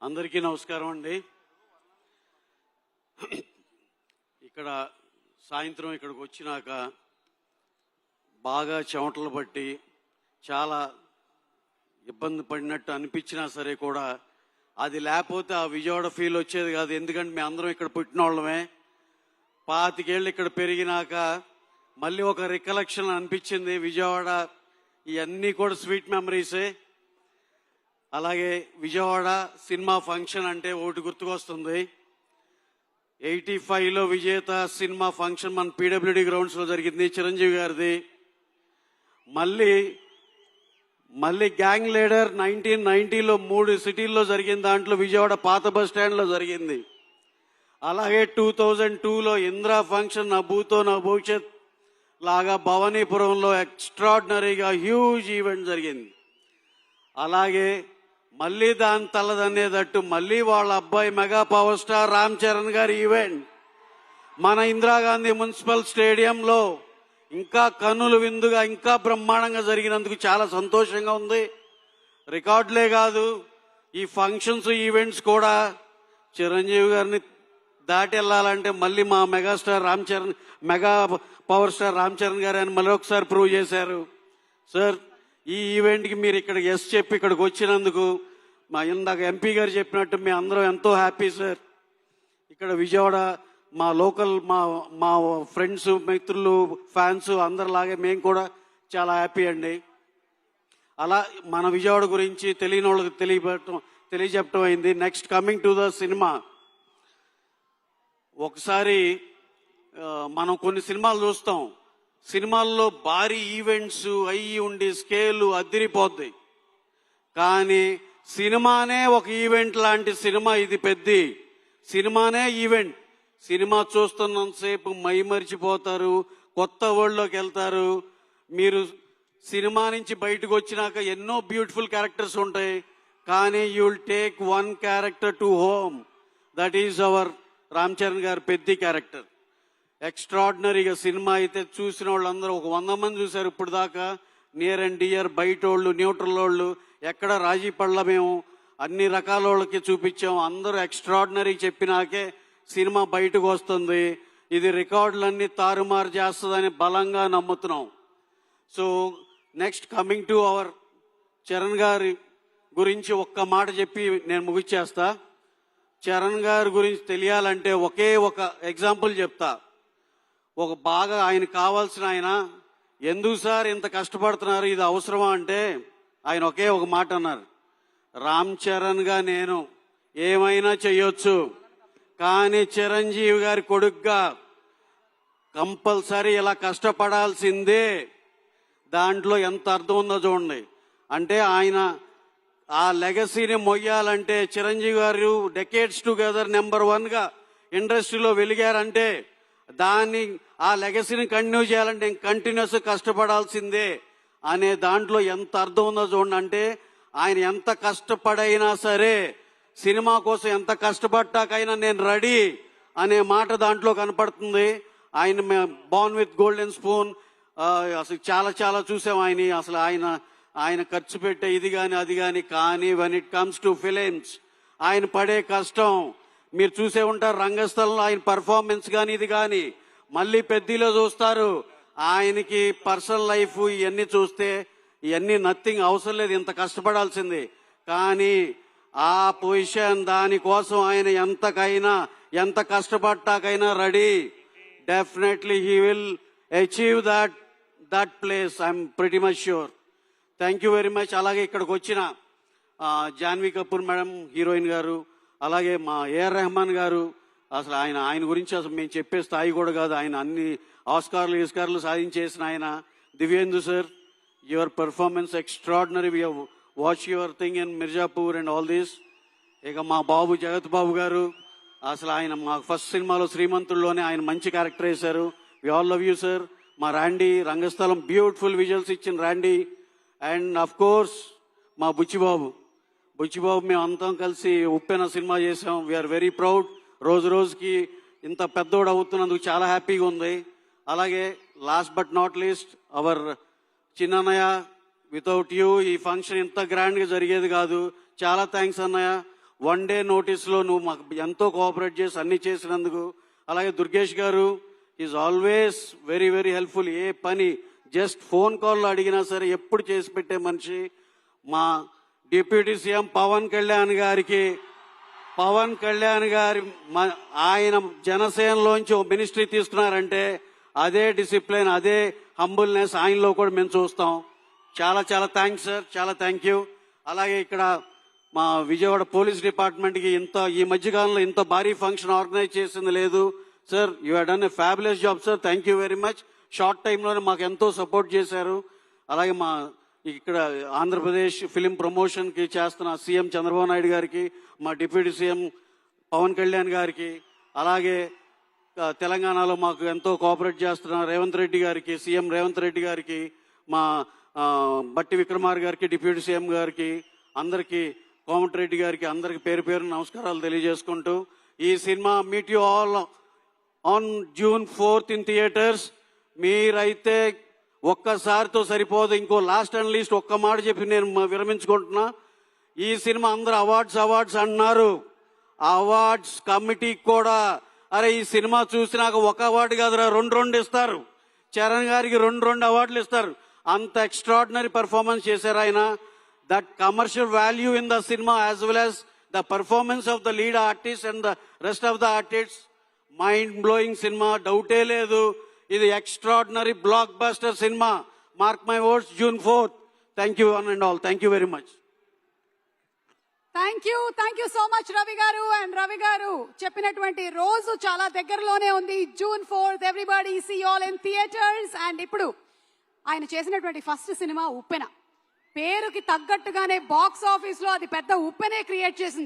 అందరికీ నమస్కారం అండి. ఇక్కడ సాయంత్రం ఇక్కడికి వచ్చినాక బాగా చెమటలు పట్టి చాలా ఇబ్బంది పడినట్టు అనిపించినా సరే కూడా అది లేకపోతే ఆ విజయవాడ ఫీల్ వచ్చేది కాదు. ఎందుకంటే మేము అందరం ఇక్కడ పుట్టిన వాళ్ళమే. 25 ఏళ్ళు ఇక్కడ పెరిగినాక మళ్ళీ ఒక రికలెక్షన్ అనిపించింది విజయవాడ. ఇవన్నీ కూడా స్వీట్ మెమరీసే. అలాగే విజయవాడ సినిమా ఫంక్షన్ అంటే ఒకటి గుర్తుకొస్తుంది. 85లో విజేత సినిమా ఫంక్షన్ మన పీడబ్ల్యూడి గ్రౌండ్స్లో జరిగింది, చిరంజీవి గారిది. మళ్ళీ గ్యాంగ్ లీడర్ 1990లో 3 సిటీల్లో జరిగింది. దాంట్లో విజయవాడ పాత బస్ స్టాండ్లో జరిగింది. అలాగే 2002లో ఇందిరా ఫంక్షన్ నా భూతో నా భవిష్యత్ లాగా భవానీపురంలో ఎక్స్ట్రాడినరీగా హ్యూజ్ ఈవెంట్ జరిగింది. అలాగే మళ్ళీ దాని తల్లదనేటట్టు మళ్ళీ వాళ్ళ అబ్బాయి mega power star Ram Charan గారి ఈవెంట్ మన ఇందిరాగాంధీ మున్సిపల్ స్టేడియంలో ఇంకా కన్నుల విందుగా ఇంకా బ్రహ్మాండంగా జరిగినందుకు చాలా సంతోషంగా ఉంది. రికార్డులే కాదు, ఈ ఫంక్షన్స్ ఈవెంట్స్ కూడా చిరంజీవి గారిని దాటి వెళ్ళాలంటే మళ్ళీ మా mega power star Ram Charan గారు అని మళ్ళీ ఒకసారి ప్రూవ్ చేశారు. సార్, ఈ ఈవెంట్కి మీరు ఇక్కడ ఎస్ చెప్పి ఇక్కడికి వచ్చినందుకు మా ఇందాక ఎంపీ గారు చెప్పినట్టు మేము అందరం ఎంతో హ్యాపీ సార్. ఇక్కడ విజయవాడ మా లోకల్ మా ఫ్రెండ్స్, మిత్రులు, ఫ్యాన్స్ అందరిలాగే మేము కూడా చాలా హ్యాపీ అండి. అలా మన విజయవాడ గురించి తెలియని వాళ్ళకి తెలియజెప్పడం అయింది. Next coming to the cinema. ఒకసారి మనం కొన్ని సినిమాలు చూస్తాం, సినిమాల్లో భారీ ఈవెంట్స్ అయ్యి ఉండి స్కేలు అదిరిపోద్ది. కానీ సినిమానే ఒక ఈవెంట్ లాంటి సినిమా ఇది. పెద్ద సినిమానే ఈవెంట్. సినిమా చూస్తున్నంతసేపు మైమరిచిపోతారు, కొత్త వరల్డ్లోకి వెళ్తారు. మీరు సినిమా నుంచి బయటకు వచ్చినాక ఎన్నో బ్యూటిఫుల్ క్యారెక్టర్స్ ఉంటాయి, కానీ you will take one character to home. That is our Ram Charan గారు పెద్ద క్యారెక్టర్. ఎక్స్ట్రాడినరీగా సినిమా అయితే చూసిన వాళ్ళందరూ 100 మంది చూశారు ఇప్పుడు దాకా. నియర్ అండ్ డియర్, బయట వాళ్ళు, న్యూట్రల్ వాళ్ళు, ఎక్కడ రాజీ పడల. మేము అన్ని రకాల వాళ్ళకి చూపించాం. అందరూ ఎక్స్ట్రాడినరీ చెప్పినాకే సినిమా బయటకు వస్తుంది. ఇది రికార్డులన్నీ తారుమారు చేస్తుందని బలంగా నమ్ముతున్నాం. So next coming to our Charan గారి గురించి ఒక్క మాట చెప్పి నేను ముగిచ్చేస్తా. చరణ్ గారి గురించి తెలియాలంటే ఒకే ఒక ఎగ్జాంపుల్ చెప్తా. బాగా ఆయన కావాల్సిన ఆయన ఎందుకు సార్ ఇంత కష్టపడుతున్నారు, ఇది అవసరమా అంటే ఆయన ఒకే ఒక మాట అన్నారు, రామ్ చరణ్ గా నేను ఏమైనా చెయ్యొచ్చు, కానీ చిరంజీవి గారి కొడుకుగా కంపల్సరీ ఇలా కష్టపడాల్సిందే. దాంట్లో ఎంత అర్థం ఉందో చూడండి. అంటే ఆయన ఆ లెగసీని మొయ్యాలంటే చిరంజీవి గారు డెకేడ్స్ టుగెదర్ నెంబర్ 1గా ఇండస్ట్రీలో వెలిగారంటే దాన్ని ఆ లెగసీని కంటిన్యూ చేయాలంటే కంటిన్యూస్ కష్టపడాల్సిందే అనే దాంట్లో ఎంత అర్థం ఉందో చూడండి. అంటే ఆయన ఎంత కష్టపడైనా సరే, సినిమా కోసం ఎంత కష్టపడ్డాకైనా నేను రెడీ అనే మాట దాంట్లో కనపడుతుంది. ఆయన బార్న్ విత్ గోల్డెన్ స్పూన్ అసలు చాలా చాలా చూసాం ఆయన. అసలు ఆయన ఖర్చు పెట్టే ఇది కానీ అది కానీ when it comes to films ఆయన పడే కష్టం మీరు చూసే ఉంటారు. రంగస్థలంలో ఆయన పర్ఫార్మెన్స్ కానీ ఇది కానీ మళ్ళీ పెద్దలో చూస్తారు. ఆయనకి పర్సనల్ లైఫ్ ఇవన్నీ చూస్తే ఇవన్నీ నథింగ్, అవసరం లేదు, ఇంత కష్టపడాల్సింది. కానీ ఆ పొజిషన్ దానికోసం ఆయన ఎంత కష్టపడ్డాకైనా ready. Definitely he will achieve that place. I'm pretty much sure. Thank you very much. అలాగే ఇక్కడికి వచ్చిన జాన్వీ కపూర్ మేడం హీరోయిన్ గారు, అలాగే మా ఏఆర్ రెహమాన్ గారు, అసలు ఆయన గురించి అసలు మేము చెప్పే స్థాయి కూడా కాదు. ఆయన అన్ని ఆస్కార్లు సాధించేసిన ఆయన. Divyendu sir, your performance extraordinary. We have watch your thing in Mirzapur and all this. ఇక మా బాబు జగత్ బాబు గారు, అసలు ఆయన మా ఫస్ట్ సినిమాలో శ్రీమంతుల్లోనే ఆయన మంచి క్యారెక్టర్ వేశారు. We all love you sir. మా రాండీ రంగస్థలం బ్యూటిఫుల్ విజువల్స్ ఇచ్చిన రాండీ. అండ్ అఫ్ కోర్స్ మా బుచ్చిబాబు మేము అంతా కలిసి ఉప్పెన సినిమా చేసాం. We are very proud. రోజుకి ఇంత పెద్దోడు అవుతున్నందుకు చాలా హ్యాపీగా ఉంది. అలాగే last but not least our చిన్నన్నయ్య వితౌట్ యూ ఈ ఫంక్షన్ ఇంత గ్రాండ్ గా జరిగేది కాదు. చాలా థ్యాంక్స్ అన్నయ్య. 1 డే నోటీస్ లో నువ్వు మాకు ఎంతో కోఆపరేట్ చేసి అన్ని చేసినందుకు. అలాగే దుర్గేష్ గారు is always very very helpful. ఏ పని జస్ట్ ఫోన్ కాల్లో అడిగినా సరే ఎప్పుడు చేసి పెట్టే మనిషి. మా డిప్యూటీ సీఎం పవన్ కళ్యాణ్ గారి ఆయన జనసేనలోంచి ఓ మినిస్ట్రీ తీసుకున్నారంటే అదే డిసిప్లిన్, అదే హంబుల్నెస్ ఆయనలో కూడా మేము చూస్తాం. చాలా చాలా థ్యాంక్స్ సార్, చాలా థ్యాంక్ యూ. అలాగే ఇక్కడ మా విజయవాడ పోలీస్ డిపార్ట్మెంట్కి ఈ మధ్యకాలంలో ఇంత భారీ ఫంక్షన్ ఆర్గనైజ్ చేసింది లేదు sir. You have done a fabulous job sir, thank you very much. Short టైంలోనే మాకు ఎంతో సపోర్ట్ చేశారు. అలాగే మా ఇక్కడ ఆంధ్రప్రదేశ్ ఫిలిం ప్రమోషన్ కి చేస్తున్న సీఎం చంద్రబాబు నాయుడు గారికి, మా డిప్యూటీ సీఎం పవన్ కళ్యాణ్ గారికి, అలాగే తెలంగాణలో మాకు ఎంతో కోఆపరేట్ చేస్తున్న రేవంత్ రెడ్డి గారికి, సీఎం రేవంత్ రెడ్డి గారికి, మా బట్టి విక్రమార్ గారికి, డిప్యూటీ సీఎం గారికి, అందరికి, కోమటిరెడ్డి గారికి, అందరికి పేరు పేరు నమస్కారాలు తెలియజేసుకుంటూ ఈ cinema meet you all on June 4th in theatres. మీరైతే ఒక్కసారితో సరిపోదు. ఇంకో లాస్ట్ అండ్ లీస్ట్ ఒక్క మాట చెప్పి నేను విరమించుకుంటున్నా. ఈ సినిమా అందరూ అవార్డ్స్ అంటున్నారు. అవార్డ్స్ కమిటీ కూడా అరే ఈ సినిమా చూసినాక ఒక అవార్డు కాదురా, 2 ఇస్తారు. చరణ్ గారికి 2 అవార్డులు ఇస్తారు. అంత ఎక్స్ట్రాడినరీ పర్ఫార్మెన్స్ చేశారు ఆయన. That commercial value in the cinema as well as the performance of the lead artist and the rest of the artist, mind blowing cinema, డౌటే లేదు. ఇది extraordinary block buster cinema. Mark my words, June 4th. Thank you one and all. Thank you very much. Thank you so much Ravi గారు. And Ravi గారు చెప్పినటువంటి రోజు చాలా దగ్గరలోనే ఉంది, June 4th. Everybody see all in theatres. And ఇప్పుడు ఆయన చేసినటువంటి ఫస్ట్ సినిమా ఉప్పెన. పేరుకి తగ్గట్టుగానే బాక్స్ ఆఫీస్ లో అది పెద్ద ఉప్పెనే క్రియేట్ చేసింది.